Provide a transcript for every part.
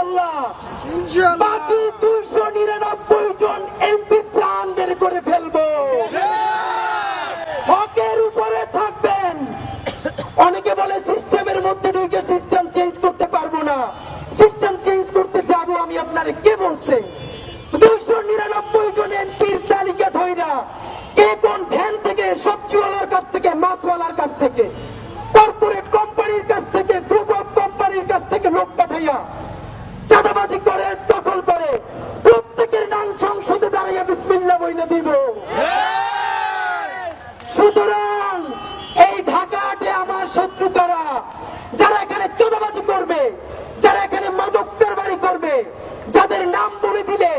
ইনশাআল্লাহ বাকি 299 জন এমপি চান বের করে ফেলবো। হকের উপরে থাকবেন। অনেকে বলে সিস্টেমের মধ্যে ঢুকে সিস্টেম চেঞ্জ করতে পারবো না। সিস্টেম চেঞ্জ করতে যাবো আমি, আপনারে কে বলছে? 299 জন এমপির তালিকা ধইরা কে কোন ভ্যান থেকে, সবজিওয়ালার কাছ থেকে, মাছওয়ালার কাছ থেকে, কর্পোরেট কোম্পানির কাছ থেকে, গ্রুপ অফ কোম্পানির কাছ থেকে লোক পাঠাইয়া চাঁদাবাজি করে, দখল করে, প্রত্যেকের নাম সংসদে দাঁড়াইয়া বিসমিল্লাহ বইলে দিব। সুতরাং এই ঢাকাতে আমার শত্রু কারা? যারা এখানে চাঁদাবাজি করবে, যারা এখানে মাদক কারবারি করবে, যাদের নাম বলে দিলে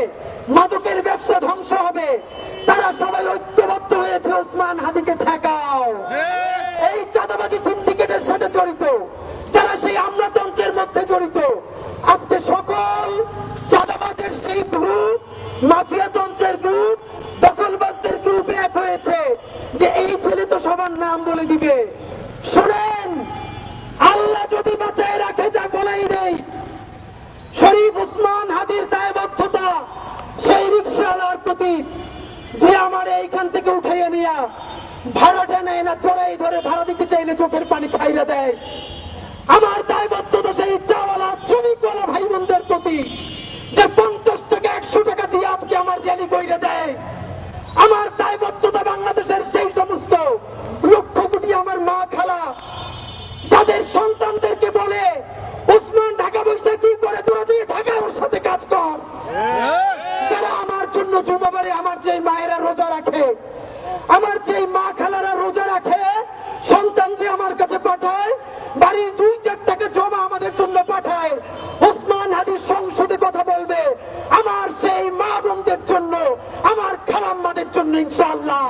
মাদকের ব্যবসা ধ্বংস হবে, তারা সবাই ঐক্যবদ্ধ হয়েছে ওসমান হাদিকে ঠেকাও। এই চাঁদাবাজি সিন্ডিকেটের সাথে জড়িত, যারা সেই আমলাতন্ত্রের মধ্যে জড়িত, আজকে সকল চাঁদাবাজের সেই গ্রুপ, মাফিয়াতন্ত্রের গ্রুপ, দখলবাজদের গ্রুপ এক হয়েছে যে এই ছেলে তো সবার নাম বলে দিবে। শুনেন, আল্লাহ যদি বাঁচায় রাখে, যা বলাই নেই, শরীফ ওসমান হাদির দায়বদ্ধতা সেই রিকশাওয়ালার প্রতি যে আমার এইখান থেকে উঠাইয়া নিয়া ভাড়াটা নেয় না, চড়াই ধরে ভাড়া দিতে চাইলে চোখের পানি ছাইরা দেয়। আমার দায়বদ্ধতা সেই চাওয়ালা শ্রমিকওয়ালা ভাই বোনদের প্রতি যে 50 টাকা 100 টাকা দিয়ে আজকে আমার র্যালি কইরা দেয়। আমার দায়বদ্ধতা বাংলাদেশের সেই সমস্ত লক্ষ কোটি আমার মা খালা যাদের সন্তানদেরকে বলে ওসমান ঢাকা বৈশা কি করে, তোরা যে ঢাকায় ওর সাথে কাজ কর। যারা আমার জন্য জুমাবারে আমার যে মায়েরা রোজা রাখে, আমার যে মা খালারা রোজা রাখে, সন্তানকে আমার কাছে পাঠায়, বাড়ির 2-4 টাকা জমা আমাদের জন্য পাঠায়, ওসমান হাদির সংসদে কথা বলবে আমার সেই মা বোনদের জন্য, আমার খালাম্মাদের জন্য ইনশাআল্লাহ।